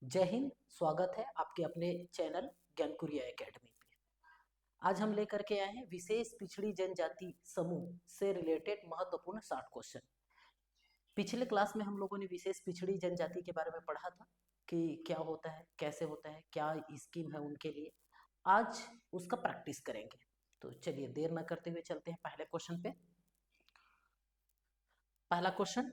जय हिंद। स्वागत है आपके अपने चैनल ज्ञानकुरिया एकेडमी पे। आज हम लेकर के आए हैं विशेष पिछड़ी जनजाति समूह से रिलेटेड महत्वपूर्ण 60 क्वेश्चन। पिछले क्लास में हम लोगों ने विशेष पिछड़ी जनजाति के बारे में पढ़ा था कि क्या होता है, कैसे होता है, क्या स्कीम है उनके लिए। आज उसका प्रैक्टिस करेंगे। तो चलिए देर न करते हुए चलते हैं पहले क्वेश्चन पे। पहला क्वेश्चन,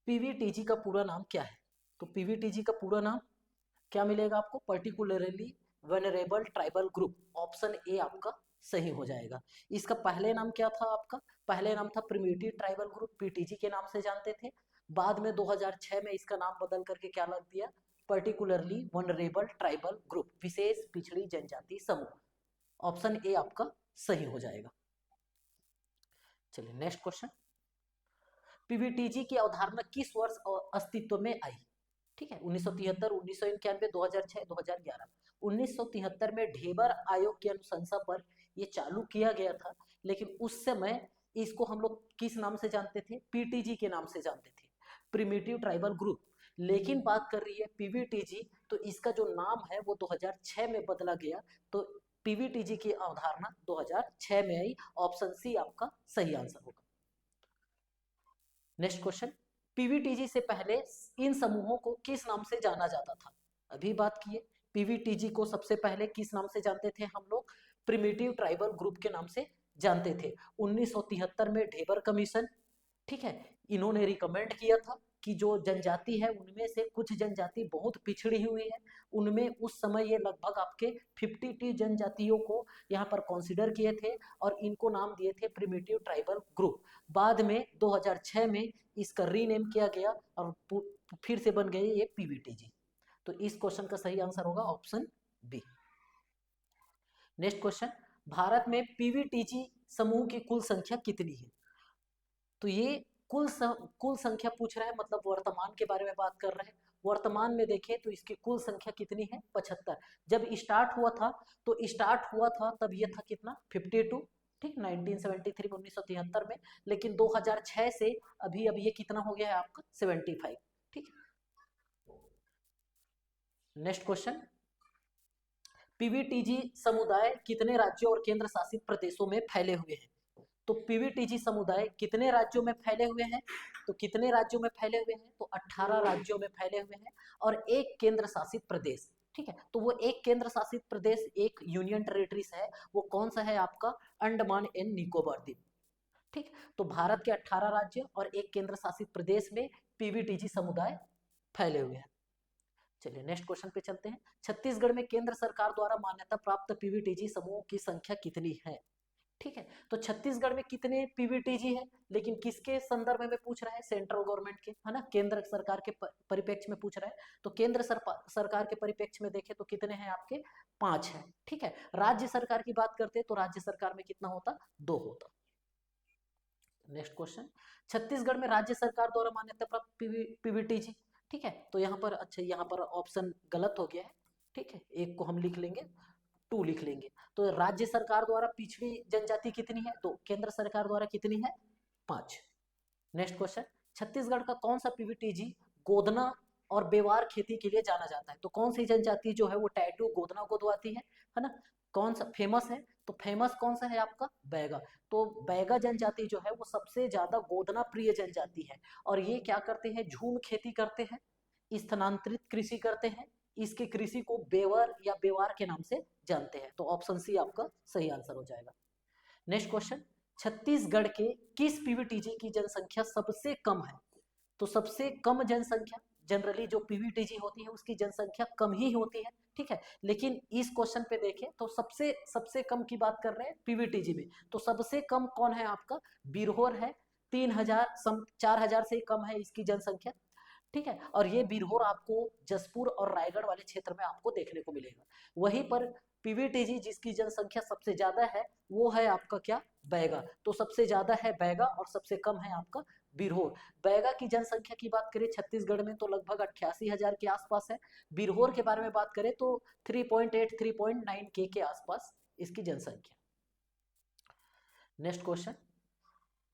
पीवीटीजी का पूरा नाम क्या है? तो पीवीटीजी का पूरा नाम क्या मिलेगा आपको? Particularly venerable tribal group. Option A आपका सही हो जाएगा। इसका पहले नाम क्या था आपका? पहले नाम था प्रिमिटिव ट्राइबल ग्रुप, पीटीजी के नाम से जानते थे। बाद में 2006 में इसका नाम बदल करके क्या लग दिया? पर्टिकुलरली वनरेबल ट्राइबल ग्रुप, विशेष पिछड़ी जनजाति समूह। ऑप्शन ए आपका सही हो जाएगा। चलिए नेक्स्ट क्वेश्चन, पीवीटीजी की अवधारणा किस वर्ष अस्तित्व में आई? ठीक है, 1973, 1991, 2006, 2011। 1973 में ढेबर आयोग की अनुशंसा पर ये चालू किया गया था, लेकिन उस समय इसको हम लोग किस नाम से जानते थे? पीटीजी के नाम से जानते थे, प्रिमिटिव ट्राइबल ग्रुप। लेकिन बात कर रही है पीवीटीजी, तो इसका जो नाम है वो 2006 में बदला गया। तो पीवीटीजी की अवधारणा 2006 में आई। ऑप्शन सी आपका सही आंसर होगा। नेक्स्ट क्वेश्चन, पीवीटीजी से पहले इन समूहों को किस नाम से जाना जाता था? अभी बात किए, पीवीटीजी को सबसे पहले किस नाम से जानते थे हम लोग? प्रिमिटिव ट्राइबल ग्रुप के नाम से जानते थे। 1973 में ढेबर कमीशन, ठीक है, इन्होंने रिकमेंड किया था कि जो जनजाति है उनमें से कुछ जनजाति बहुत पिछड़ी हुई है। उनमें उस समय ये लगभग आपके 52 जनजातियों को यहाँ पर कंसिडर किए थे और इनको नाम दिए थे प्रिमिटिव ट्राइबल ग्रुप। बाद में 2006 में इसका रीनेम किया गया और फिर से बन गए ये पीवीटीजी। तो इस क्वेश्चन का सही आंसर होगा option B. Next question, Bharat में पीवीटीजी समूह की कुल संख्या कितनी है? तो ये कुल संख्या पूछ रहा है, मतलब वर्तमान के बारे में बात कर रहे हैं। वर्तमान में देखें तो इसकी कुल संख्या कितनी है? 75। जब स्टार्ट हुआ था तो स्टार्ट हुआ था तब ये था कितना? 52, ठीक, 1973 में, 1973 में। लेकिन 2006 से अभी अब ये कितना हो गया है आपका? 75, ठीक। नेक्स्ट क्वेश्चन, पीवीटीजी समुदाय कितने राज्यों और केंद्र शासित प्रदेशों में फैले हुए हैं? तो पीवीटीजी समुदाय कितने राज्यों में फैले हुए हैं? तो कितने राज्यों में फैले हुए हैं? तो 18 राज्यों में फैले हुए हैं और एक केंद्र शासित प्रदेश, ठीक है। तो वो एक केंद्र शासित प्रदेश, एक यूनियन टेरिटरीज है, वो कौन सा है आपका? अंडमान एंड निकोबार द्वीप, ठीक। तो भारत के 18 राज्य और एक केंद्र शासित प्रदेश में पीवीटीजी समुदाय फैले हुए हैं। चलिए नेक्स्ट क्वेश्चन पे चलते हैं। छत्तीसगढ़ में केंद्र सरकार द्वारा मान्यता प्राप्त पीवीटीजी समूहों की संख्या कितनी है? ठीक है, तो छत्तीसगढ़ में कितने पीवीटीजी है, लेकिन किसके संदर्भ में पूछ रहा है? सेंट्रल गवर्नमेंट के, है ना, केंद्र सरकार के परिप्रेक्ष्य में पूछ रहा है। तो केंद्र सरकार के परिप्रेक्ष्य में देखें तो कितने हैं आपके? 5 है, ठीक है। राज्य सरकार की बात करते हैं तो राज्य सरकार में कितना होता? 2 होता। नेक्स्ट क्वेश्चन, छत्तीसगढ़ में राज्य सरकार द्वारा मान्यता प्राप्त पीवीटीजी, ठीक है। तो यहाँ पर, अच्छा, यहाँ पर ऑप्शन गलत हो गया है, ठीक है, एक को हम लिख लेंगे, 2 लिख लेंगे। तो राज्य सरकार द्वारा पिछड़ी जनजाति कितनी है? तो केंद्र सरकार द्वारा कितनी है? 5। नेक्स्ट क्वेश्चन, छत्तीसगढ़ का कौन सा पीवीटीजी गोदना और बेवार खेती के लिए जाना जाता है? तो कौन सी जनजाति जो है वो टैटू गोदना गोदवाती है ना? कौन सा फेमस है? तो फेमस कौन सा है आपका? बैगा। तो बैगा जनजाति जो है वो सबसे ज्यादा गोदना प्रिय जनजाति है और ये क्या करते हैं? झूम खेती करते हैं, स्थानांतरित कृषि करते हैं। इसके कृषि को बेवर या बेवार के नाम से जानते हैं। तो ऑप्शन सी आपका सही आंसर हो जाएगा। नेक्स्ट क्वेश्चन, छत्तीसगढ़ के किस पीवीटीजी की जनसंख्या सबसे कम है? तो सबसे कम जनसंख्या, जनरली जो पीवीटीजी होती है उसकी जनसंख्या कम ही होती है, ठीक है। लेकिन इस क्वेश्चन पे देखें तो सबसे सबसे कम की बात कर रहे हैं पीवीटीजी में। तो सबसे कम कौन है आपका? बिरहोर है। 3000, 4000 से कम है इसकी जनसंख्या, ठीक है। और ये बिरहोर आपको जसपुर और रायगढ़ वाले क्षेत्र में आपको देखने को मिलेगा। वहीं पर पीवीटीजी जिसकी जनसंख्या सबसे ज्यादा है वो है आपका क्या? बैगा। तो सबसे ज्यादा है बैगा और सबसे कम है आपका बिरहोर। बैगा की जनसंख्या की बात करें छत्तीसगढ़ में तो लगभग 88,000 के आसपास है। बिरहोर के बारे में बात करें तो 3.8 3.9 के आसपास इसकी जनसंख्या। नेक्स्ट क्वेश्चन,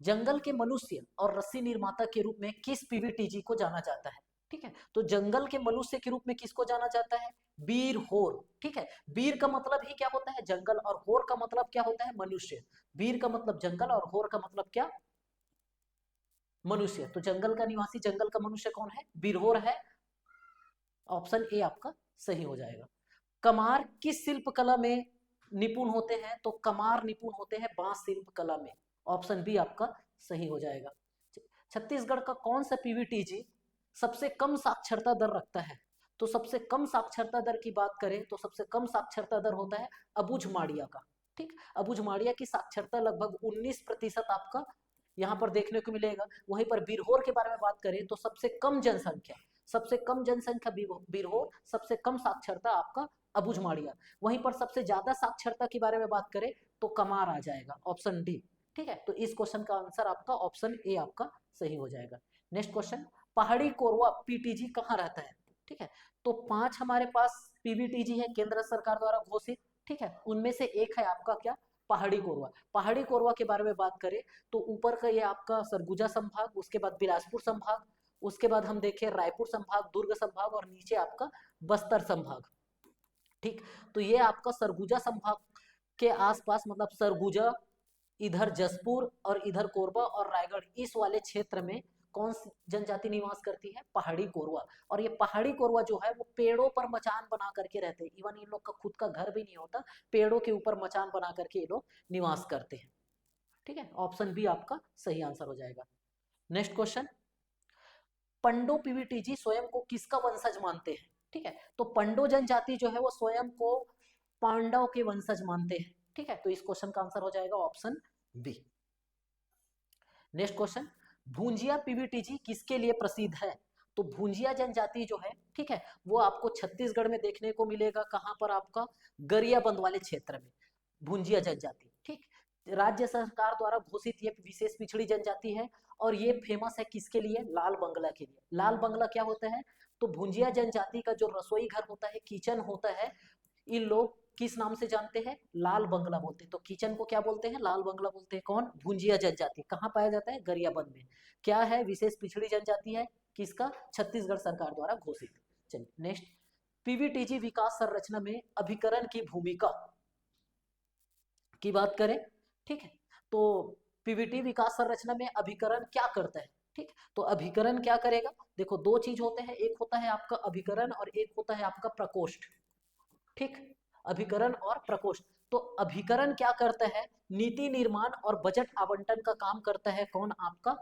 जंगल के मनुष्य और रस्सी निर्माता के रूप में किस पीवीटीजी को जाना जाता है? ठीक है। तो जंगल के मनुष्य के रूप में किसको जाना जाता है? बीर होर। ठीक है, बीर का मतलब ही क्या होता है? जंगल, और होर का मतलब क्या होता है? मनुष्य। बीर का मतलब जंगल और होर का मतलब क्या? मनुष्य। तो जंगल का निवासी, जंगल का मनुष्य कौन है? बीरहोर है। ऑप्शन ए आपका सही हो जाएगा। कमार किस शिल्प कला में निपुण होते हैं? तो कमार निपुण होते हैं बांस शिल्प कला में। ऑप्शन बी आपका सही हो जाएगा। छत्तीसगढ़ का कौन सा पीवीटीजी सबसे कम साक्षरता दर रखता है? तो सबसे कम साक्षरता दर की बात करें तो सबसे कम साक्षरता दर होता है अबुझमाड़िया का। ठीक, अबुझमाड़िया की साक्षरता लगभग 19% आपका यहाँ पर देखने को मिलेगा। वहीं पर बीरहोर के बारे में बात करें तो सबसे कम जनसंख्या, सबसे कम जनसंख्या बीरहोर, सबसे कम साक्षरता आपका अबुझमाड़िया। वहीं पर सबसे ज्यादा साक्षरता के बारे में बात करें तो कमार आ जाएगा, ऑप्शन डी। ठीक है, तो इस क्वेश्चन का आंसर आपका ऑप्शन ए आपका सही हो जाएगा। नेक्स्ट क्वेश्चन, पहाड़ी कोरवा पीटीजी कहाँ रहता है? ठीक है, तो 5 हमारे पास पीवीटीजी है केंद्र सरकार द्वारा घोषित। ठीक है, उनमें से एक है आपका क्या? पहाड़ी कोरवा। पहाड़ी कोरवा के बारे में बात करें तो ऊपर का ये आपका सरगुजा संभाग, उसके बाद बिलासपुर संभाग, उसके बाद हम देखें रायपुर संभाग, दुर्ग संभाग, और नीचे आपका बस्तर संभाग। ठीक, तो ये आपका सरगुजा संभाग के आसपास, मतलब सरगुजा, इधर जसपुर और इधर कोरबा और रायगढ़, इस वाले क्षेत्र में कौन सी जनजाति निवास करती है? पहाड़ी कोरवा। और ये पहाड़ी कोरवा जो है वो पेड़ों पर मचान बना करके रहते हैं। इवन इन लोग का खुद का घर भी नहीं होता, पेड़ों के ऊपर मचान बना करके ये लोग निवास करते हैं। ठीक है, ऑप्शन बी आपका सही आंसर हो जाएगा। नेक्स्ट क्वेश्चन, पंडो पीवीटीजी स्वयं को किसका वंशज मानते हैं? ठीक है, तो पंडो जनजाति जो है वो स्वयं को पांडव के वंशज मानते हैं। ठीक है, तो इस क्वेश्चन का आंसर हो जाएगा option B. Next question, Bhunjia PVTG किसके लिए प्रसिद्ध है? तो भूंजिया जनजाति जो है, ठीक है, वो आपको छत्तीसगढ़ में देखने को मिलेगा। कहां पर? आपका गरियाबंद वाले क्षेत्र में भूंजिया जनजाति। ठीक, राज्य सरकार द्वारा घोषित ये विशेष पिछड़ी जनजाति है। और ये फेमस है किसके लिए? लाल बंगला के लिए। लाल बंगला क्या होता है? तो भूंजिया जनजाति का जो रसोई घर होता है, किचन होता है, इन लोग किस नाम से जानते हैं? लाल बंगला बोलते हैं। तो किचन को क्या बोलते हैं? लाल बंगला बोलते हैं। कौन? भुंजिया जनजाति। कहाँ पाया जाता है? गरियाबंद में। क्या है? विशेष पिछड़ी जनजाति है। किसका? छत्तीसगढ़ सरकार द्वारा घोषित। चलिए नेक्स्ट, पीवीटीजी विकास संरचना में अभिकरण की भूमिका की बात करें, ठीक है, तो पीवीटी विकास संरचना में अभिकरण क्या करता है? ठीक, तो अभिकरण क्या करेगा? देखो, दो चीज होते हैं, एक होता है आपका अभिकरण और एक होता है आपका प्रकोष्ठ। ठीक, अभिकरण और प्रकोष्ठ। तो अभिकरण क्या करता है? नीति निर्माण और बजट आवंटन का काम करता है। कौन? आपका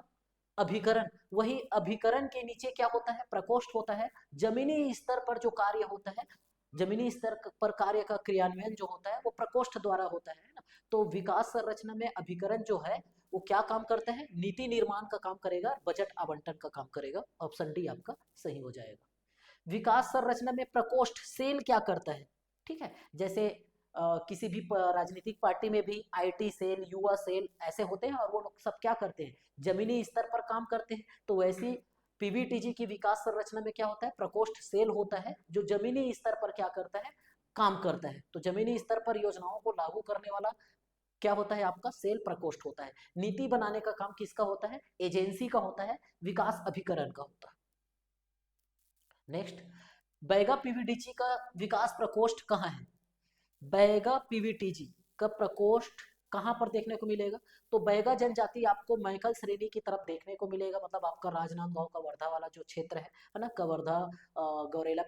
अभिकरण। वही अभिकरण के नीचे क्या होता है? प्रकोष्ठ होता है। जमीनी स्तर पर जो कार्य होता है, जमीनी स्तर पर कार्य का क्रियान्वयन जो होता है वो प्रकोष्ठ द्वारा होता है ना। तो विकास संरचना में अभिकरण जो है वो क्या काम करता है? नीति निर्माण का काम करेगा, बजट आवंटन का काम करेगा। ऑप्शन डी आपका सही हो जाएगा। विकास संरचना में प्रकोष्ठ सेल क्या करता है? ठीक है, जैसे किसी भी राजनीतिक पार्टी में भी आईटी सेल, युवा सेल ऐसे होते हैं, और वो लोग सब क्या करते हैं? जमीनी स्तर पर काम करते हैं। तो वैसी पीवीटीजी की विकास संरचना में क्या होता है? प्रकोष्ठ सेल होता है, जो जमीनी स्तर पर क्या करता है? काम करता है। तो जमीनी स्तर पर योजनाओं को लागू करने वाला क्या होता है? आपका सेल प्रकोष्ठ होता है। नीति बनाने का काम किसका होता है? एजेंसी का होता है, विकास अभिकरण का होता है। नेक्स्ट, बैगा पीवीटीजी का विकास प्रकोष्ठ कहाँ है? बैगा पीवीटीजी का प्रकोष्ठ कहाँ पर देखने को मिलेगा? तो बैगा जनजाति आपको मैकल श्रेणी की तरफ देखने को मिलेगा, मतलब आपका राजनांदगांव कवर्धा वाला जो क्षेत्र है ना, कवर्धा, गौरेला,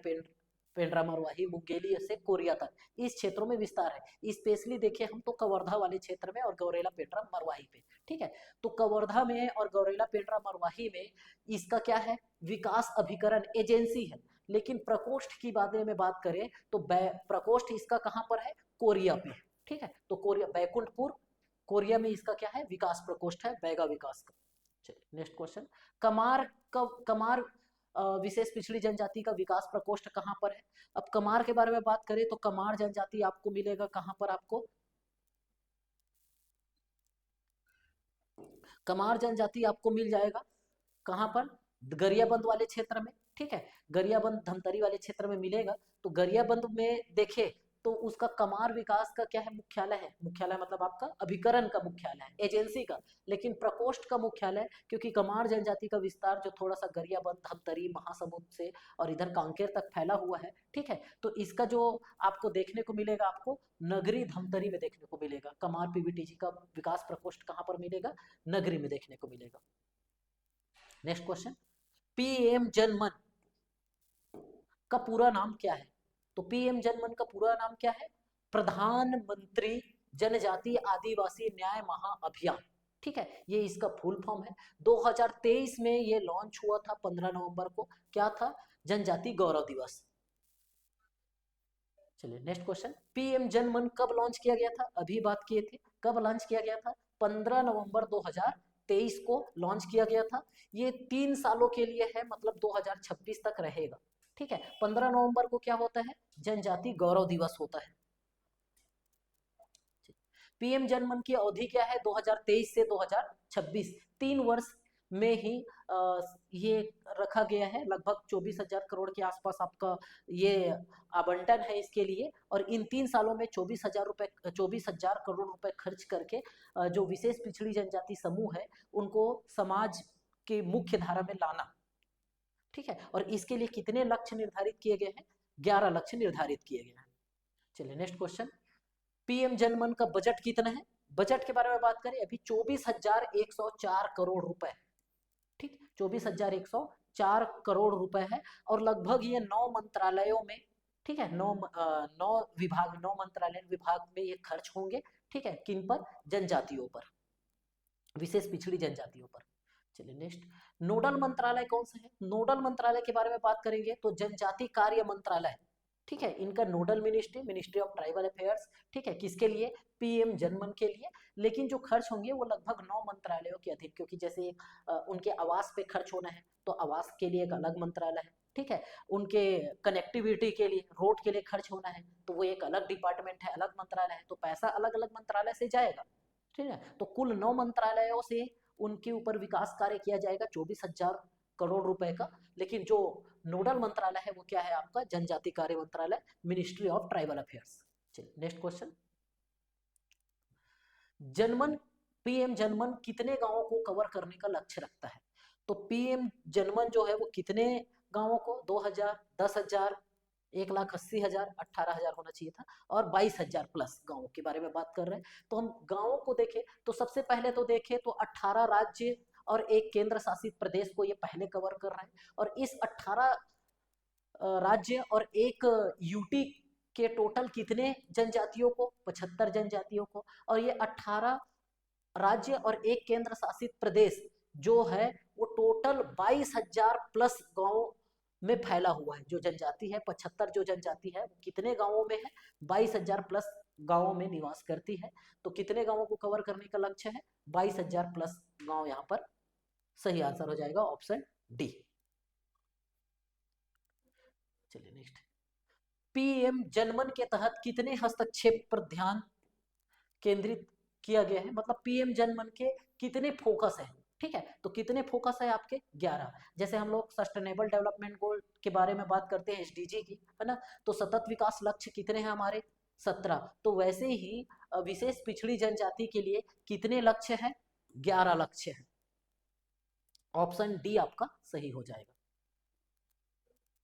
पेंड्रा, मरवाही, मुंगेली से कोरिया तक, इस क्षेत्रों में विस्तार है। स्पेशली देखें हम तो कवर्धा वाले क्षेत्र में और गौरेला, पेंड्रा, मरवाही पे। ठीक है, तो कवर्धा में और गौरेला, पेंड्रा, मरवाही में इसका क्या है? विकास अभिकरण एजेंसी है। लेकिन प्रकोष्ठ की बारे में बात करें तो प्रकोष्ठ इसका कहां पर है? कोरिया पे। ठीक है, तो कोरिया, बैकुंठपुर, कोरिया में इसका क्या है? विकास प्रकोष्ठ है, बैगा विकास का। चलिए नेक्स्ट क्वेश्चन, कमार विशेष पिछड़ी जनजाति का विकास प्रकोष्ठ कहां पर है? अब कमार के बारे में बात करें तो कमार जनजाति आपको मिलेगा कहां पर? आपको कमार जनजाति आपको मिल जाएगा कहां पर? गरियाबंद वाले क्षेत्र में। ठीक है, गरियाबंद धमतरी वाले क्षेत्र में मिलेगा। तो गरियाबंद में देखे तो उसका कमार विकास का क्या है, मुख्यालय है। मुख्यालय मतलब आपका अभिकरण का मुख्यालय है, एजेंसी का। लेकिन प्रकोष्ठ का मुख्यालय, क्योंकि कमार जनजाति का विस्तार जो थोड़ा सा गरियाबंद, धमतरी, महासमुंद से और इधर कांकेर तक फैला हुआ है, ठीक है, तो इसका जो आपको देखने को मिलेगा, आपको नगरी धमतरी में देखने को मिलेगा। कमार पीवीटीजी का विकास प्रकोष्ठ कहाँ पर मिलेगा, नगरी में देखने को मिलेगा। नेक्स्ट क्वेश्चन, पीएम जनमन का पूरा नाम क्या है? तो पीएम जनमन का पूरा नाम क्या है? प्रधानमंत्री जनजातीय आदिवासी न्याय महाअभियान, ठीक है, ये इसका फुल फॉर्म है। 2023 में ये लॉन्च हुआ था 15 नवंबर को। क्या था? जनजाति गौरव दिवस। चलिए नेक्स्ट क्वेश्चन, पीएम जनमन कब लॉन्च किया गया था? अभी बात किए थे, कब लॉन्च किया गया था? 15 नवंबर 2023 को लॉन्च किया गया था। ये 3 सालों के लिए है, मतलब 2026 तक रहेगा, ठीक है। 15 नवंबर को क्या होता है? जनजाति गौरव दिवस होता है। पीएम जनमन की अवधि क्या है? 2023 से 2026, 3 वर्ष में ही ये रखा गया है। लगभग 24,000 करोड़ के आसपास आपका ये आवंटन है इसके लिए, और इन 3 सालों में 24,000 करोड़ रुपए खर्च करके जो विशेष पिछड़ी जनजाति समूह है उनको समाज के मुख्य धारा में लाना, ठीक है। और इसके लिए कितने लक्ष्य निर्धारित किए गए हैं? 11 लक्ष्य निर्धारित किए गए हैं। चलिए नेक्स्ट क्वेश्चन, पीएम जनमन का बजट कितना है? बजट के बारे में बात करें, अभी 24,104 करोड़ रुपए, ठीक, 24,104 करोड़ रुपए है। और लगभग ये 9 मंत्रालयों में, ठीक है, 9 विभाग, 9 मंत्रालय विभाग में ये खर्च होंगे, ठीक है। किन पर? जनजातियों पर, विशेष पिछड़ी जनजातियों पर। चलिए नेक्स्ट, नोडल मंत्रालय कौन सा है? नोडल मंत्रालय के बारे में बात करेंगे तो जनजाति कार्य मंत्रालय, ठीक है, इनका nodal ministry, ministry of tribal affairs, ठीक है, किसके लिए? पीएम जनमन के लिए। लेकिन जो खर्च होंगे वो लगभग 9 मंत्रालयों के अधीन, क्योंकि जैसे उनके आवास पे खर्च होना है तो आवास के लिए एक अलग मंत्रालय है, ठीक है। उनके कनेक्टिविटी के लिए, रोड के लिए खर्च होना है तो वो एक अलग डिपार्टमेंट है, अलग मंत्रालय है, तो पैसा अलग अलग मंत्रालय से जाएगा, ठीक है। तो कुल 9 मंत्रालयों से उनके ऊपर विकास कार्य किया जाएगा 24,000 करोड़ रुपए का। लेकिन जो नोडल मंत्रालय है वो क्या है आपका? जनजाति कार्य मंत्रालय, मिनिस्ट्री ऑफ ट्राइबल अफेयर्स। चलिए नेक्स्ट क्वेश्चन, जनमन, पीएम जनमन कितने गांवों को कवर करने का लक्ष्य रखता है? तो पीएम जनमन जो है वो कितने गांवों को? 2,000, 10,000, 1,80,000, 18,000 होना चाहिए था, और 22,000 प्लस गांवों के बारे में बात कर रहे हैं। तो हम गांवों को देखें तो सबसे पहले तो देखें तो 18 राज्य और एक केंद्र शासित प्रदेश को ये पहले कवर कर रहे हैं। और इस 18 राज्य और एक यूटी के टोटल कितने जनजातियों को? 75 जनजातियों को। और ये 18 राज्य और एक केंद्र शासित प्रदेश जो है वो टोटल 22,000 प्लस गांव में फैला हुआ है। जो जनजाति है 75 जो जनजाति है वो कितने गांवों में है? 22,000 प्लस गांवों में निवास करती है। तो कितने गांवों को कवर करने का लक्ष्य है? 22,000 प्लस गांव। यहाँ पर सही आंसर हो जाएगा ऑप्शन डी। चलिए नेक्स्ट, पीएम जनमन के तहत कितने हस्तक्षेप पर ध्यान केंद्रित किया गया है? मतलब पीएम जनमन के कितने फोकस है, ठीक है। तो कितने फोकस है आपके? 11। जैसे हम लोग सस्टेनेबल डेवलपमेंट गोल के बारे में बात करते हैं, एसडीजी की, है ना, तो सतत विकास लक्ष्य कितने हैं हमारे? 17। तो वैसे ही विशेष पिछड़ी जनजाति के लिए कितने लक्ष्य हैं? 11 लक्ष्य है। ऑप्शन डी आपका सही हो जाएगा।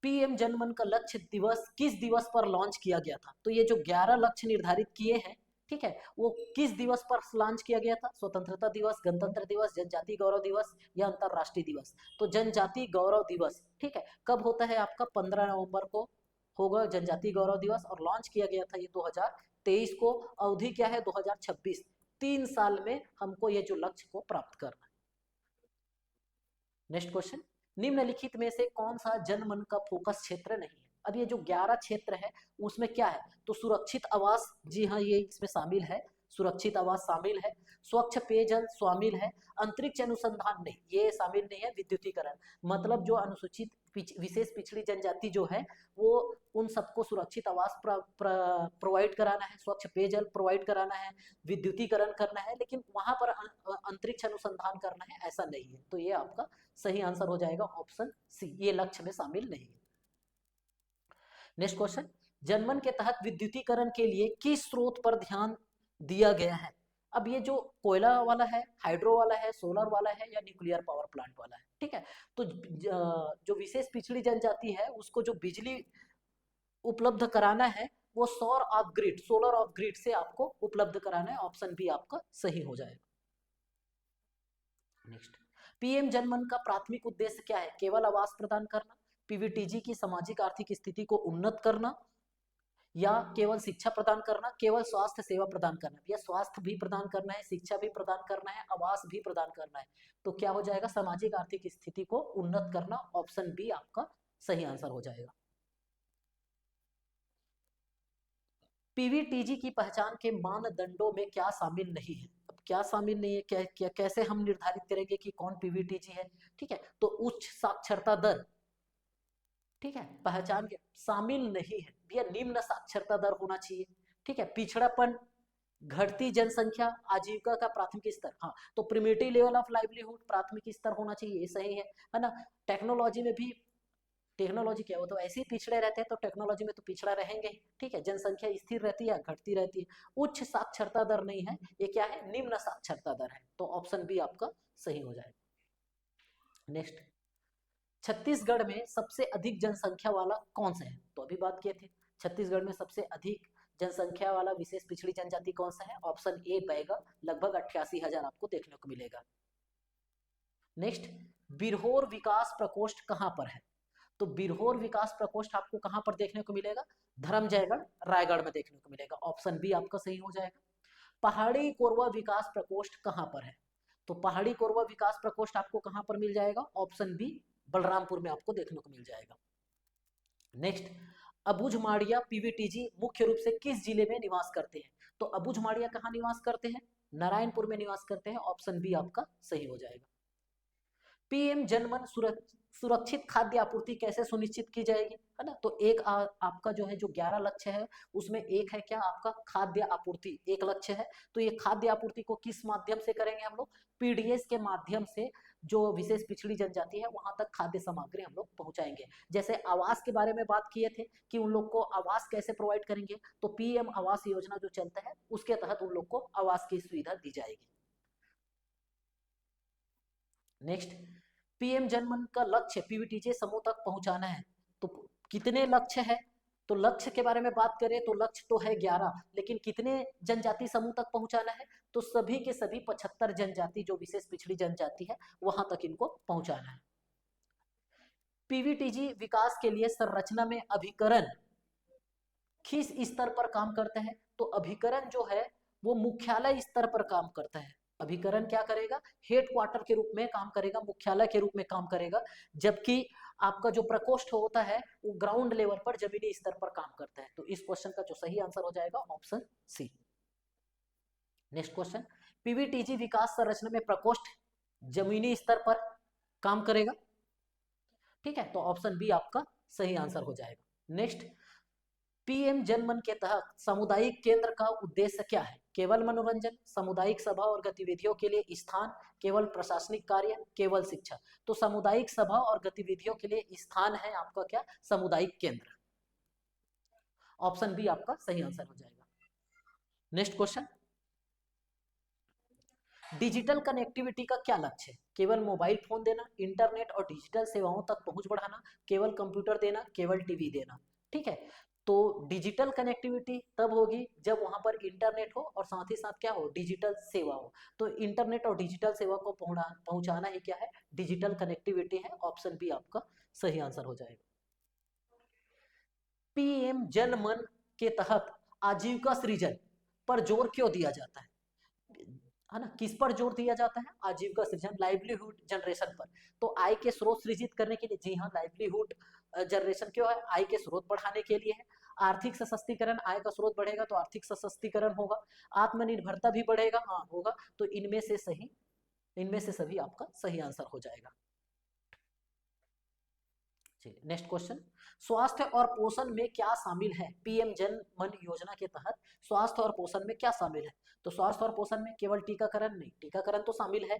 पीएम जनमन का लक्ष्य दिवस किस दिवस पर लॉन्च किया गया था? तो ये जो 11 लक्ष्य निर्धारित किए हैं, ठीक है, वो किस दिवस पर लॉन्च किया गया था? स्वतंत्रता दिवस, गणतंत्र दिवस, जनजाति गौरव दिवस या अंतरराष्ट्रीय दिवस? तो जनजाति गौरव दिवस, ठीक है, कब होता है आपका? 15 नवंबर को होगा जनजाति गौरव दिवस, और लॉन्च किया गया था ये 2023 को। अवधि क्या है? 2026। 3 साल में हमको ये जो लक्ष्य को प्राप्त करना है। नेक्स्ट क्वेश्चन, निम्नलिखित में से कौन सा जनमन का फोकस क्षेत्र नहीं है? अब ये जो 11 क्षेत्र है उसमें क्या है? तो सुरक्षित आवास, जी हाँ, ये इसमें शामिल है, सुरक्षित आवास शामिल है, स्वच्छ पेयजल शामिल है, अंतरिक्ष अनुसंधान नहीं, ये शामिल नहीं है, विद्युतीकरण, मतलब जो अनुसूचित विशेष पिछड़ी जनजाति जो है वो उन सबको सुरक्षित आवास प्रोवाइड कराना है, स्वच्छ पेयजल प्रोवाइड कराना है, विद्युतीकरण करना है, लेकिन वहां पर अंतरिक्ष अनुसंधान करना है, ऐसा नहीं है। तो ये आपका सही आंसर हो जाएगा ऑप्शन सी, ये लक्ष्य में शामिल नहीं है। नेक्स्ट क्वेश्चन, जनमन के तहत विद्युतीकरण के लिए किस स्रोत पर ध्यान दिया गया है? अब ये जो कोयला वाला है, हाइड्रो वाला है, सोलर वाला है या न्यूक्लियर पावर प्लांट वाला है, ठीक है। तो जो विशेष पिछड़ी जनजाति है उसको जो बिजली उपलब्ध कराना है वो सौर of grid, solar of grid से आपको उपलब्ध कराना है। ऑप्शन बी आपका सही हो जाएगा। नेक्स्ट, पीएम जनमन का प्राथमिक उद्देश्य क्या है? केवल आवास प्रदान करना, पीवीटीजी की सामाजिक आर्थिक स्थिति को उन्नत करना, या केवल शिक्षा प्रदान करना, केवल स्वास्थ्य सेवा प्रदान करना। या स्वास्थ्य भी प्रदान करना है, शिक्षा भी प्रदान करना है, आवास भी प्रदान करना है। तो क्या हो जाएगा? सामाजिक आर्थिक स्थिति को उन्नत करना। ऑप्शन बी आपका सही आंसर हो जाएगा। पीवीटीजी की पहचान के मानदंडों में क्या शामिल नहीं है? अब क्या शामिल नहीं है, कैसे हम निर्धारित करेंगे कि कौन पीवीटीजी है? ठीक है, तो उच्च साक्षरता दर, ठीक है, पहचान के शामिल नहीं है भैया। निम्न साक्षरता दर होना चाहिए, ठीक है। पिछड़ापन, घटती जनसंख्या, आजीविका का प्राथमिक स्तर, हाँ, तो प्रिमिटिव लेवल ऑफ लाइवलीहुड प्राथमिक स्तर होना चाहिए, ये सही है ना। टेक्नोलॉजी में भी, टेक्नोलॉजी क्या, वो तो ऐसे ही पिछड़े रहते हैं, तो टेक्नोलॉजी में तो पिछड़ा रहेंगे, ठीक है। जनसंख्या स्थिर रहती है, घटती रहती है। उच्च साक्षरता दर नहीं है, ये क्या है? निम्न साक्षरता दर है। तो ऑप्शन बी आपका सही हो जाएगा। नेक्स्ट, छत्तीसगढ़ में सबसे अधिक जनसंख्या वाला कौन सा है? तो अभी बात किए थे, छत्तीसगढ़ में सबसे अधिक जनसंख्या वाला विशेष पिछड़ी जनजाति कौन सा है? ऑप्शन ए बैगा, लगभग 88,000 आपको देखने को मिलेगा। नेक्स्ट, बिरहोर विकास प्रकोष्ठ कहां पर है? तो बिरहोर विकास प्रकोष्ठ आपको कहां पर देखने को मिलेगा? धर्मजयगढ़, रायगढ़ में देखने को मिलेगा। ऑप्शन बी आपका सही हो जाएगा। पहाड़ी कोरवा विकास प्रकोष्ठ कहां पर है? तो पहाड़ी कोरवा विकास प्रकोष्ठ आपको कहां पर मिल जाएगा? ऑप्शन बी बलरामपुर में आपको देखने को मिल जाएगा। नेक्स्ट, अबुझमाड़िया पीवीटीजी मुख्य रूप से किस जिले में निवास करते हैं? तो अबुझमाड़िया कहां निवास करते हैं? नारायणपुर में निवास करते हैं। ऑप्शन बी आपका सही हो जाएगा। पीएम जनमन सुरक्षित खाद्य आपूर्ति कैसे सुनिश्चित की जाएगी, है ना। तो एक आपका जो है, जो 11 लक्ष्य है उसमें एक है क्या? आपका खाद्य आपूर्ति एक लक्ष्य है। तो ये खाद्य आपूर्ति को किस माध्यम से करेंगे हम लोग? पीडीएस के माध्यम से जो विशेष पिछड़ी जनजाति है वहां तक खाद्य सामग्री हम लोग पहुंचाएंगे। जैसे आवास के बारे में बात किए थे कि उन लोग को आवास कैसे प्रोवाइड करेंगे, तो पीएम आवास योजना जो चलता है उसके तहत उन लोग को आवास की सुविधा दी जाएगी। नेक्स्ट, पीएम जनमन का लक्ष्य पीवीटीजे समूह तक पहुंचाना है, तो कितने लक्ष्य है? तो लक्ष्य के बारे में बात करें तो लक्ष्य तो है 11, लेकिन कितने जनजाति समूह तक पहुंचाना है? तो सभी के सभी 75 जनजाति जो विशेष पिछड़ी जनजाति है वहां तक इनको पहुंचाना है। पीवीटीजी विकास के लिए संरचना में अभिकरण किस स्तर पर काम करता है? तो अभिकरण जो है वो मुख्यालय स्तर पर काम करता है। अभिकरण क्या करेगा? हेड क्वार्टर के रूप में काम करेगा, मुख्यालय के रूप में काम करेगा। जबकि आपका जो प्रकोष्ठ होता है वो ग्राउंड लेवल पर, जमीनी स्तर पर काम करता है। तो इस क्वेश्चन का जो सही आंसर हो जाएगा option C. Next question, PVTG विकास संरचना में प्रकोष्ठ जमीनी स्तर पर काम करेगा, ठीक है। तो ऑप्शन बी आपका सही आंसर हो जाएगा। नेक्स्ट, पीएम जनमन के तहत सामुदायिक केंद्र का उद्देश्य क्या है? केवल मनोरंजन, सामुदायिक सभा और गतिविधियों के लिए स्थान, केवल प्रशासनिक कार्य, केवल शिक्षा। तो सामुदायिक सभा और गतिविधियों के लिए स्थान है आपका क्या? सामुदायिक केंद्र। ऑप्शन बी आपका सही आंसर हो जाएगा। नेक्स्ट क्वेश्चन, डिजिटल कनेक्टिविटी का क्या लक्ष्य है? केवल मोबाइल फोन देना, इंटरनेट और डिजिटल सेवाओं तक पहुंच बढ़ाना, केवल कंप्यूटर देना, केवल टीवी देना, ठीक है। तो डिजिटल कनेक्टिविटी तब होगी जब वहां पर इंटरनेट हो और साथ ही साथ क्या हो? डिजिटल सेवा हो। तो इंटरनेट और डिजिटल सेवा को पहुंचाना ही क्या है? डिजिटल कनेक्टिविटी है। ऑप्शन बी आपका सही आंसर हो जाएगा। पीएम जनमन के तहत आजीविका सृजन पर जोर क्यों दिया जाता है ना? किस पर जोर दिया जाता है? आजीविका सृजन, लाइवलीहुड जनरेशन पर। तो आय के स्रोत सृजित करने के लिए, जी हाँ, लाइवलीहुड जनरेशन क्यों है? आय के स्रोत बढ़ाने के लिए है। आर्थिक सशक्तिकरण, आय का स्रोत बढ़ेगा तो आर्थिक सशक्तिकरण होगा। आत्मनिर्भरता भी बढ़ेगा, हाँ होगा। तो इनमें से सभी आपका सही आंसर हो जाएगा। चलिए नेक्स्ट क्वेश्चन, स्वास्थ्य और पोषण में क्या शामिल है? पीएम जन मन योजना के तहत स्वास्थ्य और पोषण में क्या शामिल है? तो स्वास्थ्य और पोषण में केवल टीकाकरण नहीं, टीकाकरण तो शामिल है,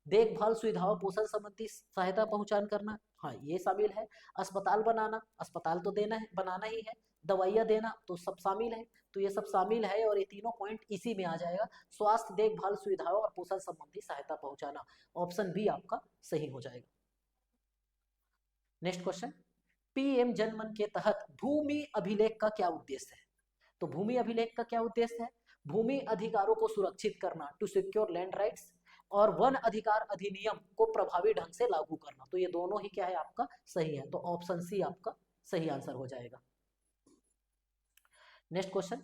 देखभाल सुविधाओं पोषण संबंधी सहायता पहुंचान करना, हाँ ये शामिल है। अस्पताल बनाना, अस्पताल तो देना है, बनाना ही है। दवाइयाँ देना, तो सब शामिल है। तो ये सब शामिल है और ये तीनों पॉइंट इसी में आ जाएगा। स्वास्थ्य देखभाल सुविधाओं और पोषण संबंधी सहायता पहुंचाना, ऑप्शन बी आपका सही हो जाएगा। नेक्स्ट क्वेश्चन, पीएम जनमन के तहत भूमि अभिलेख का क्या उद्देश्य है? तो भूमि अभिलेख का क्या उद्देश्य है? भूमि अधिकारों को सुरक्षित करना, टू सिक्योर लैंड राइट्स, और वन अधिकार अधिनियम को प्रभावी ढंग से लागू करना। तो ये दोनों ही क्या है आपका सही है, तो ऑप्शन सी आपका सही आंसर हो जाएगा। नेक्स्ट क्वेश्चन,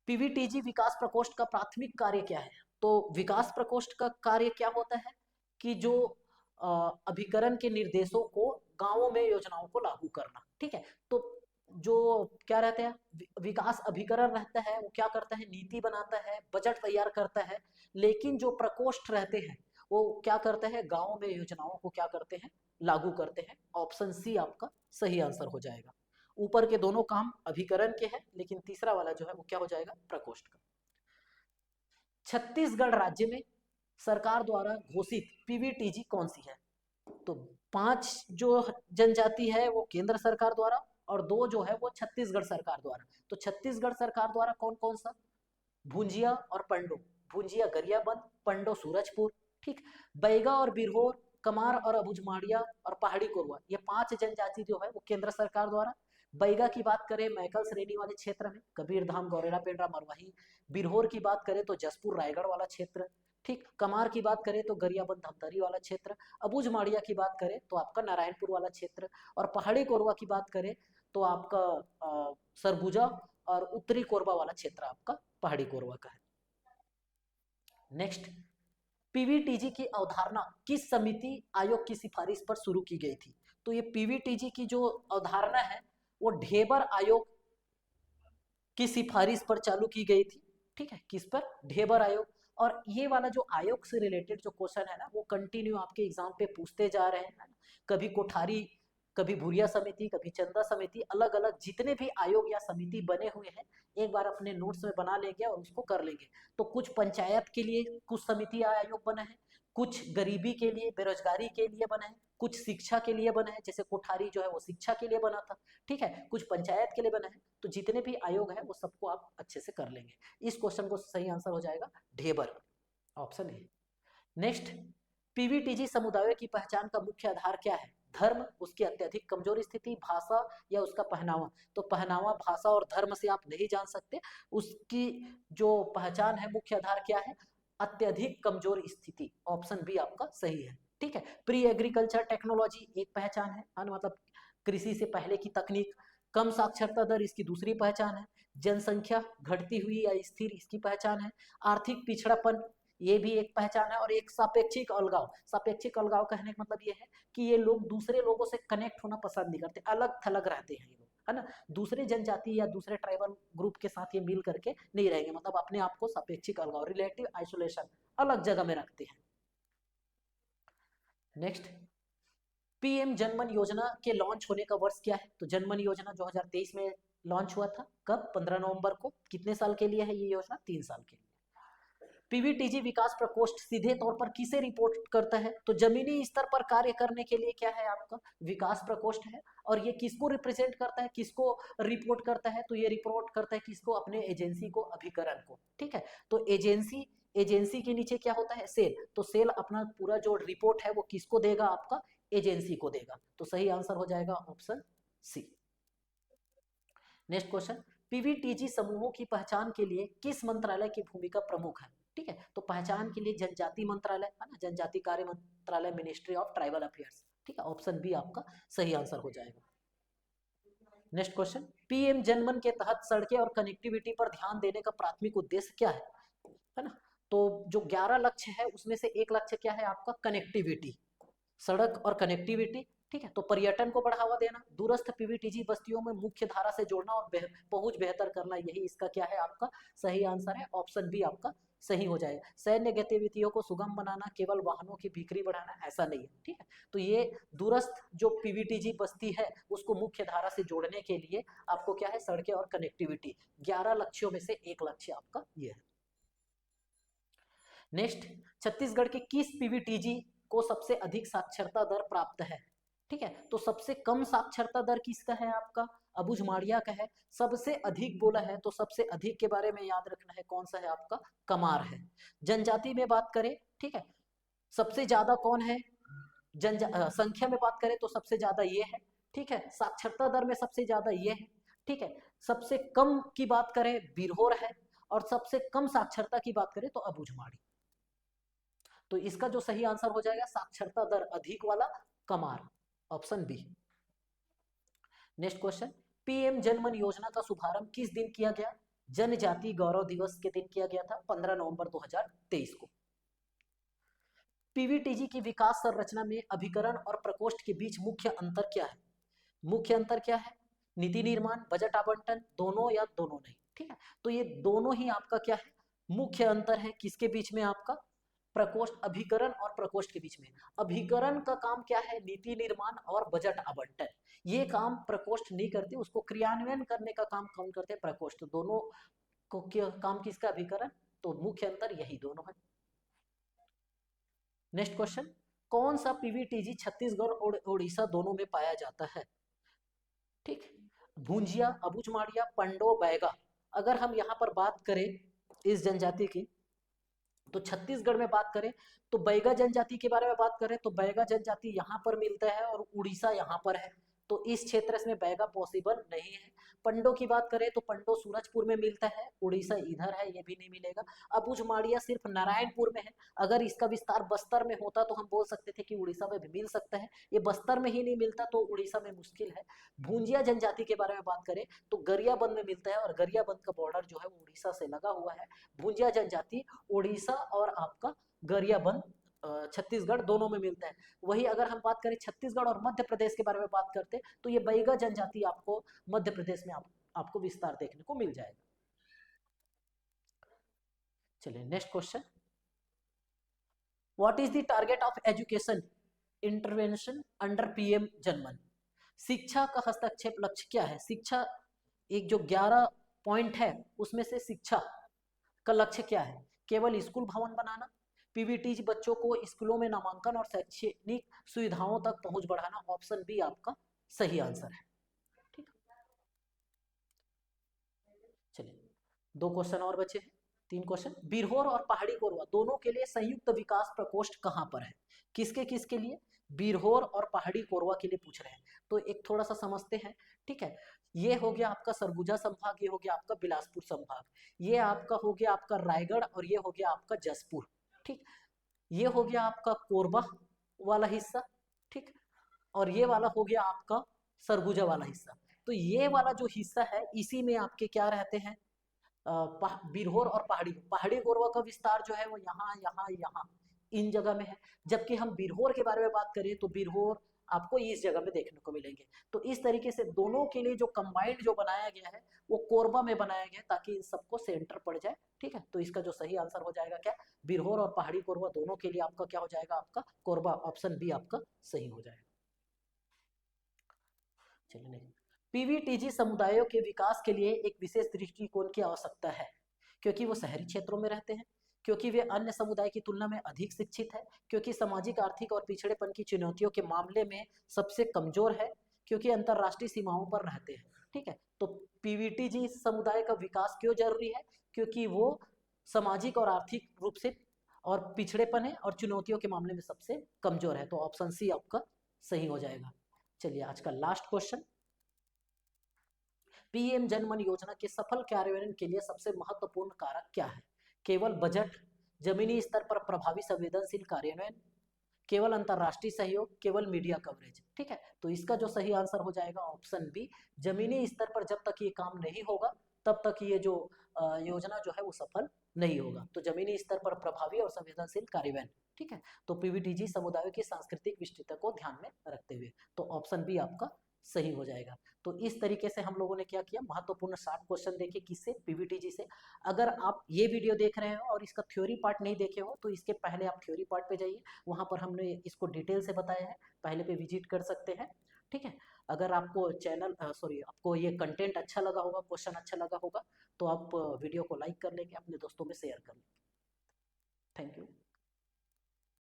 पीवीटीजी विकास प्रकोष्ठ का प्राथमिक कार्य क्या है? तो विकास प्रकोष्ठ का कार्य क्या होता है कि जो अभिकरण के निर्देशों को गांवों में योजनाओं को लागू करना, ठीक है। तो जो क्या रहते हैं, विकास अभिकरण रहता है, वो क्या करता है, नीति बनाता है, बजट तैयार करता है। लेकिन जो प्रकोष्ठ रहते हैं वो क्या करते हैं, गांव में योजनाओं को क्या करते हैं, लागू करते हैं। ऑप्शन सी आपका सही आंसर हो जाएगा। ऊपर के दोनों काम अभिकरण के हैं, लेकिन तीसरा वाला जो है वो क्या हो जाएगा, प्रकोष्ठ का। छत्तीसगढ़ राज्य में सरकार द्वारा घोषित पीवीटीजी कौन सी है? तो 5 जो जनजाति है वो केंद्र सरकार द्वारा, और 2 जो है वो छत्तीसगढ़ सरकार द्वारा। तो छत्तीसगढ़ सरकार द्वारा कौन कौन सा? भुंजिया और पंडो। भुंजिया गरियाबंद, पंडो सूरजपुर, ठीक। बैगा और बिरहोर, कमार और अबुझमाड़िया और पहाड़ी कोरवा, ये 5 जनजाति जो है वो केंद्र सरकार द्वारा। बैगा की बात करें मैकल श्रेणी वाले क्षेत्र में, कबीरधाम, गौरेला, पेंड्रा, मरवाही। बिरहोर की बात करें तो जसपुर रायगढ़ वाला क्षेत्र, ठीक। कमार की बात करें तो गरियाबंद धमतरी वाला क्षेत्र। अबुझमाड़िया की बात करें तो आपका नारायणपुर वाला क्षेत्र। और पहाड़ी कोरवा की बात करें तो आपका सरगुजा और उत्तरी कोरबा वाला क्षेत्र आपका पहाड़ी कोरवा का है। नेक्स्ट, पीवीटीजी की अवधारणा किस समिति आयोग की सिफारिश पर शुरू की गई थी? तो ये पीवीटीजी की जो अवधारणा है वो ढेबर आयोग की सिफारिश पर चालू की गई थी, ठीक है। किस पर? ढेबर आयोग। और ये वाला जो आयोग से रिलेटेड जो क्वेश्चन है ना, वो कंटिन्यू आपके एग्जाम पे पूछते जा रहे हैं। कभी कोठारी, कभी भूरिया समिति, कभी चंदा समिति, अलग अलग जितने भी आयोग या समिति बने हुए हैं एक बार अपने नोट्स में बना लेंगे और उसको कर लेंगे। तो कुछ पंचायत के लिए कुछ समिति आयोग बना है, कुछ गरीबी के लिए, बेरोजगारी के लिए बना है, कुछ शिक्षा के लिए बना है, जैसे कोठारी जो है वो शिक्षा के लिए बना था, ठीक है। कुछ पंचायत के लिए बना है। तो जितने भी आयोग है वो सबको आप अच्छे से कर लेंगे। इस क्वेश्चन को सही आंसर हो जाएगा Dhebar, option A. Next, PVTG समुदायों की पहचान का मुख्य आधार क्या है? धर्म, उसकी अत्यधिक कमजोर स्थिति, भाषा या उसका पहनावा? तो पहनावा, भाषा और धर्म से आप नहीं जान सकते। उसकी जो पहचान है, मुख्य आधार क्या है? अत्यधिक कमजोर स्थिति, ऑप्शन बी आपका सही है, ठीक है। प्री एग्रीकल्चर टेक्नोलॉजी एक पहचान है, मतलब कृषि से पहले की तकनीक। कम साक्षरता दर इसकी दूसरी पहचान है। जनसंख्या घटती हुई या स्थिर इसकी पहचान है। आर्थिक पिछड़ापन ये भी एक पहचान है। और एक सापेक्षिक अलगाव। सापेक्षिक अलगाव कहने का मतलब ये है कि ये लोग दूसरे लोगों से कनेक्ट होना पसंद नहीं करते, अलग थलग रहते हैं ये लोग, है ना। दूसरे जनजाति या दूसरे ट्राइबल ग्रुप के साथ ये मिल करके नहीं रहेंगे, मतलब अपने आप को सापेक्षिक अलगाव, रिलेटिव आइसोलेशन, अलग जगह में रखते हैं। नेक्स्ट, पीएम जनमन योजना के लॉन्च होने का वर्ष क्या है? तो जनमन योजना 2023 में लॉन्च हुआ था। कब? 15 नवंबर को। कितने साल के लिए है ये योजना? 3 साल के लिए। पीवीटीजी विकास प्रकोष्ठ सीधे तौर पर किसे रिपोर्ट करता है? तो जमीनी स्तर पर कार्य करने के लिए क्या है आपका? विकास प्रकोष्ठ है। और ये किसको रिप्रेजेंट करता है, किसको रिपोर्ट करता है? तो ये रिपोर्ट करता है किसको? अपने एजेंसी को, अभिकरण को, ठीक है। तो एजेंसी के नीचे क्या होता है? सेल। तो सेल अपना पूरा जो रिपोर्ट है वो किसको देगा? आपका एजेंसी को देगा। तो सही आंसर हो जाएगा option C. Next question, PVTG समूहों की पहचान के लिए किस मंत्रालय की भूमिका प्रमुख है? ठीक है, तो पहचान के लिए जनजाति मंत्रालय है ना, जनजाति कार्य मंत्रालय, मिनिस्ट्री ऑफ ट्राइबल अफेयर्स, ठीक है। ऑप्शन बी आपका सही आंसर हो जाएगा। नेक्स्ट क्वेश्चन, पीएम जनमन के तहत सड़कें और कनेक्टिविटी पर ध्यान देने का प्राथमिक उद्देश्य क्या है ना। तो जो 11 लक्ष्य है उसमें से एक लक्ष्य क्या है आपका? कनेक्टिविटी, सड़क और कनेक्टिविटी, ठीक है। तो पर्यटन को बढ़ावा देना, दूरस्थ पीवीटीजी बस्तियों में मुख्य धारा से जोड़ना और पहुंच बेहतर करना, यही इसका क्या है आपका सही आंसर है। ऑप्शन बी आपका सही हो जाएगा। सैन्य गतिविधियों को सुगम बनाना, केवल वाहनों की बिक्री बढ़ाना, ऐसा नहीं है, ठीक है। तो ये दूरस्थ जो पीवीटीजी बस्ती है उसको मुख्य धारा से जोड़ने के लिए आपको क्या है? सड़कें और कनेक्टिविटी। 11 लक्ष्यों में से एक लक्ष्य आपका ये है। नेक्स्ट, छत्तीसगढ़ के किस पीवीटीजी को सबसे अधिक साक्षरता दर प्राप्त है? ठीक है, तो सबसे कम साक्षरता दर किसका है? आपका अबुझमाड़िया का है। सबसे अधिक बोला है तो सबसे अधिक के बारे में याद रखना है, कौन सा है? आपका कमार है। जनजाति में बात करें, ठीक है, सबसे ज्यादा कौन है? संख्या में बात करें तो सबसे ज्यादा ये है, ठीक है। साक्षरता दर में सबसे ज्यादा ये है, ठीक है। सबसे कम की बात करें बिरहोर है, और सबसे कम साक्षरता की बात करें तो अबुझमाड़ी। तो इसका जो सही आंसर हो जाएगा साक्षरता दर अधिक वाला Kamar, option B. Next question, PM Janman योजना का शुभारंभ किस दिन किया गया? जनजाति गौरव दिवस के दिन किया गया था, 15 नवंबर 2023 को। पीवीटीजी की विकास संरचना में अभिकरण और प्रकोष्ठ के बीच मुख्य अंतर क्या है? मुख्य अंतर क्या है? नीति निर्माण, बजट आवंटन, दोनों या दोनों नहीं? ठीक है, तो ये दोनों ही आपका क्या है? मुख्य अंतर है। किसके बीच में? आपका प्रकोष्ठ, अभिकरण और प्रकोष्ठ के बीच में। अभिकरण का काम क्या है? नीति निर्माण और बजट आवंटन। ये काम प्रकोष्ठ नहीं करते, उसको क्रियान्वयन करने का काम कौन करते हैं? प्रकोष्ठ। दोनों को काम किसका? अभिकरण। तो मुख्य अंतर यही दोनों है। नेक्स्ट क्वेश्चन, कौन सा पीवीटीजी छत्तीसगढ़ और उड़ीसा दोनों में पाया जाता है? ठीक, भूंजिया, अबुझमाड़िया, पंडो, बैगा। अगर हम यहाँ पर बात करें इस जनजाति की, तो छत्तीसगढ़ में बात करें तो बैगा जनजाति के बारे में बात करें तो बैगा जनजाति यहाँ पर मिलता है और उड़ीसा यहाँ पर है, तो इस क्षेत्र में बैगा पॉसिबल नहीं है। पंडो की बात करें तो पंडो सूरजपुर में मिलता है, उड़ीसा इधर है, ये भी नहीं मिलेगा। अबुझमाड़िया सिर्फ नारायणपुर में है। अगर इसका विस्तार बस्तर में होता तो हम बोल सकते थे कि उड़ीसा में भी मिल सकता है, ये बस्तर में ही नहीं मिलता तो उड़ीसा में मुश्किल है। भूंजिया जनजाति के बारे में बात करें तो गरियाबंद में मिलता है, और गरियाबंद का बॉर्डर जो है वो उड़ीसा से लगा हुआ है। भूंजिया जनजाति उड़ीसा और आपका गरियाबंद छत्तीसगढ़ दोनों में मिलता है। वही अगर हम बात करें छत्तीसगढ़ और मध्य प्रदेश के बारे में बात करते तो ये बैगा जनजाति आपको मध्य प्रदेश में आपको विस्तार देखने को मिल जाएगा। चलिए next question, what is the target of education intervention under PM जनमन? शिक्षा का हस्तक्षेप लक्ष्य क्या है? शिक्षा एक जो 11 पॉइंट है उसमें से शिक्षा का लक्ष्य क्या है? केवल स्कूल भवन बनाना, पीवीटीज बच्चों को स्कूलों में नामांकन और शैक्षणिक सुविधाओं तक पहुंच बढ़ाना। ऑप्शन बी आपका सही आंसर है। ठीक, चलिए 2 क्वेश्चन और बचे हैं, 3 क्वेश्चन। बिरहोर और पहाड़ी कोरवा दोनों के लिए संयुक्त विकास प्रकोष्ठ कहां पर है? किसके किसके लिए? बिरहोर और पहाड़ी कोरवा के लिए पूछ रहे हैं, तो एक थोड़ा सा समझते हैं। ठीक है, ये हो गया आपका सरगुजा संभाग, ये हो गया आपका बिलासपुर संभाग, ये आपका हो गया आपका रायगढ़, और ये हो गया आपका जसपुर। ठीक, ये हो गया आपका कोरबा वाला हिस्सा, ठीक, और ये वाला हो गया आपका सरगुजा वाला हिस्सा। तो ये वाला जो हिस्सा है इसी में आपके क्या रहते हैं? बिरहोर और पहाड़ी। पहाड़ी कोरवा का विस्तार जो है वो यहाँ यहाँ यहाँ इन जगह में है। जबकि हम बिरहोर के बारे में बात करें तो बिरहोर आपको इस जगह में देखने को मिलेंगे। तो इस तरीके से दोनों के लिए जो कंबाइंड जो बनाया गया है वो कोरबा में बनाया गया ताकि इन सबको सेंटर पड़ जाए। ठीक है, तो इसका जो सही आंसर हो जाएगा क्या? बिरहोर और पहाड़ी कोरबा दोनों के लिए आपका क्या हो जाएगा? आपका कोरबा, ऑप्शन बी आपका सही हो जाएगा। चलिए नहीं, पीवीटीजी समुदायों के विकास के लिए एक विशेष दृष्टिकोण की आवश्यकता है, क्योंकि वो शहरी क्षेत्रों में रहते हैं, क्योंकि वे अन्य समुदाय की तुलना में अधिक शिक्षित है, क्योंकि सामाजिक आर्थिक और पिछड़ेपन की चुनौतियों के मामले में सबसे कमजोर है, क्योंकि अंतरराष्ट्रीय सीमाओं पर रहते हैं। ठीक है, तो पीवीटीजी समुदाय का विकास क्यों जरूरी है? क्योंकि वो सामाजिक और आर्थिक रूप से और पिछड़ेपन है और चुनौतियों के मामले में सबसे कमजोर है, तो ऑप्शन सी आपका सही हो जाएगा। चलिए आज का लास्ट क्वेश्चन, पीएम जनमन योजना के सफल कार्यान्वयन के लिए सबसे महत्वपूर्ण कारक क्या है? केवल बजट, जमीनी स्तर पर प्रभावी संवेदनशील कार्यान्वयन, केवल अंतरराष्ट्रीय सहयोग, केवल मीडिया कवरेज। ठीक है, तो इसका जो सही आंसर हो जाएगा ऑप्शन बी, जमीनी स्तर पर जब तक ये काम नहीं होगा तब तक ये जो योजना जो है वो सफल नहीं होगा। तो जमीनी स्तर पर प्रभावी और संवेदनशील कार्यान्वयन। ठीक है, तो पीवीटीजी समुदायों की सांस्कृतिक विशिष्टता को ध्यान में रखते हुए, तो ऑप्शन बी आपका सही हो जाएगा। तो इस तरीके से हम लोगों ने क्या किया, महत्वपूर्ण 60 क्वेश्चन देखे किससे? पीवीटीजी से। अगर आप ये वीडियो देख रहे हो और इसका थ्योरी पार्ट नहीं देखे हो तो इसके पहले आप थ्योरी पार्ट पे जाइए, वहां पर हमने इसको डिटेल से बताया है, पहले पे विजिट कर सकते हैं। ठीक है, अगर आपको आपको ये कंटेंट अच्छा लगा होगा, क्वेश्चन अच्छा लगा होगा, तो आप वीडियो को लाइक कर लेंगे, अपने दोस्तों में शेयर कर लेंगे। Thank you.